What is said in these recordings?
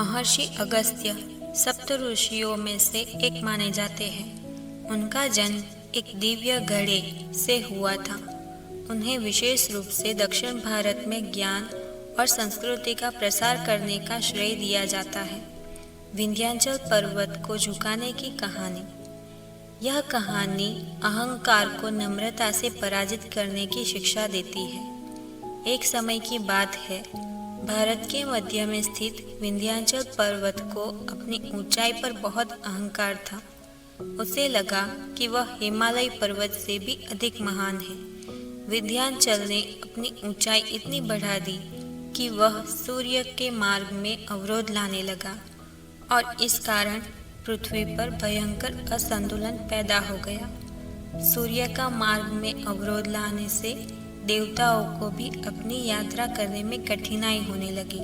महर्षि अगस्त्य सप्त ऋषियों में से एक माने जाते हैं। उनका जन्म एक दिव्य घड़े से हुआ था। उन्हें विशेष रूप से दक्षिण भारत में ज्ञान और संस्कृति का प्रसार करने का श्रेय दिया जाता है। विंध्याचल पर्वत को झुकाने की कहानी। यह कहानी अहंकार को नम्रता से पराजित करने की शिक्षा देती है। एक समय की बात है, भारत के मध्य में स्थित विंध्याचल पर्वत को अपनी ऊंचाई पर बहुत अहंकार था। उसे लगा कि वह हिमालय पर्वत से भी अधिक महान है। विंध्याचल ने अपनी ऊंचाई इतनी बढ़ा दी कि वह सूर्य के मार्ग में अवरोध लाने लगा और इस कारण पृथ्वी पर भयंकर असंतुलन पैदा हो गया। सूर्य का मार्ग में अवरोध लाने से देवताओं को भी अपनी यात्रा करने में कठिनाई होने लगी।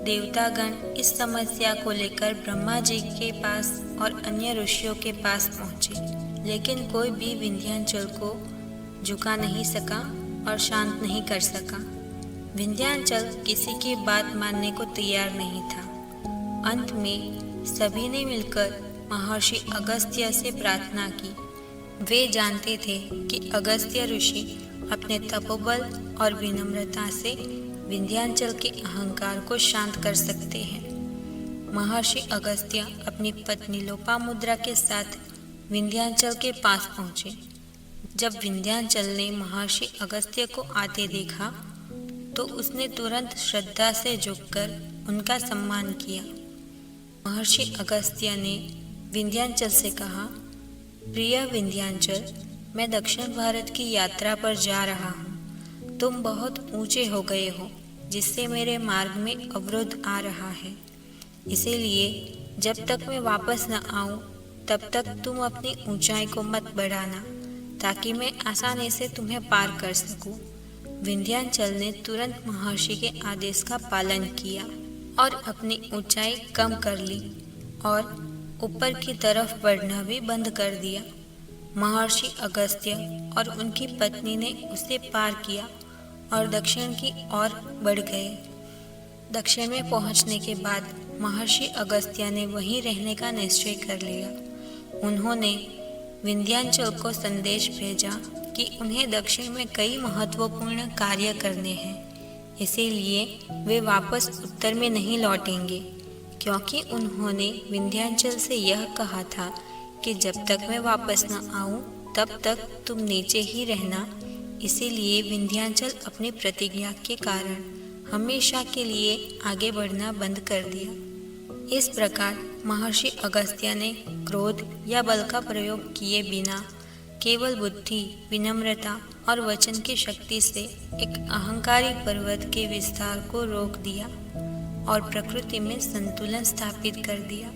देवतागण इस समस्या को लेकर ब्रह्मा जी के पास और अन्य ऋषियों के पास पहुंचे, लेकिन कोई भी विंध्याचल को झुका नहीं सका और शांत नहीं कर सका। विंध्याचल किसी की बात मानने को तैयार नहीं था। अंत में सभी ने मिलकर महर्षि अगस्त्य से प्रार्थना की। वे जानते थे कि अगस्त्य ऋषि अपने तपोबल और विनम्रता से विंध्याचल के अहंकार को शांत कर सकते हैं। महर्षि अगस्त्य अपनी पत्नी लोपामुद्रा के साथ विंध्याचल के पास पहुंचे। जब विंध्याचल ने महर्षि अगस्त्य को आते देखा तो उसने तुरंत श्रद्धा से झुककर उनका सम्मान किया। महर्षि अगस्त्य ने विंध्याचल से कहा, प्रिय विंध्याचल, मैं दक्षिण भारत की यात्रा पर जा रहा हूँ। तुम बहुत ऊंचे हो गए हो, जिससे मेरे मार्ग में अवरोध आ रहा है। इसीलिए जब तक मैं वापस न आऊँ तब तक तुम अपनी ऊंचाई को मत बढ़ाना, ताकि मैं आसानी से तुम्हें पार कर सकूं। विंध्याचल ने तुरंत महर्षि के आदेश का पालन किया और अपनी ऊंचाई कम कर ली और ऊपर की तरफ बढ़ना भी बंद कर दिया। महर्षि अगस्त्य और उनकी पत्नी ने उसे पार किया और दक्षिण की ओर बढ़ गए। दक्षिण में पहुंचने के बाद महर्षि अगस्त्य ने वहीं रहने का निश्चय कर लिया। उन्होंने विंध्याचल को संदेश भेजा कि उन्हें दक्षिण में कई महत्वपूर्ण कार्य करने हैं, इसीलिए वे वापस उत्तर में नहीं लौटेंगे, क्योंकि उन्होंने विंध्याचल से यह कहा था कि जब तक मैं वापस न आऊं तब तक तुम नीचे ही रहना। इसीलिए विंध्याचल अपनी प्रतिज्ञा के कारण हमेशा के लिए आगे बढ़ना बंद कर दिया। इस प्रकार महर्षि अगस्त्य ने क्रोध या बल का प्रयोग किए बिना केवल बुद्धि, विनम्रता और वचन की शक्ति से एक अहंकारी पर्वत के विस्तार को रोक दिया और प्रकृति में संतुलन स्थापित कर दिया।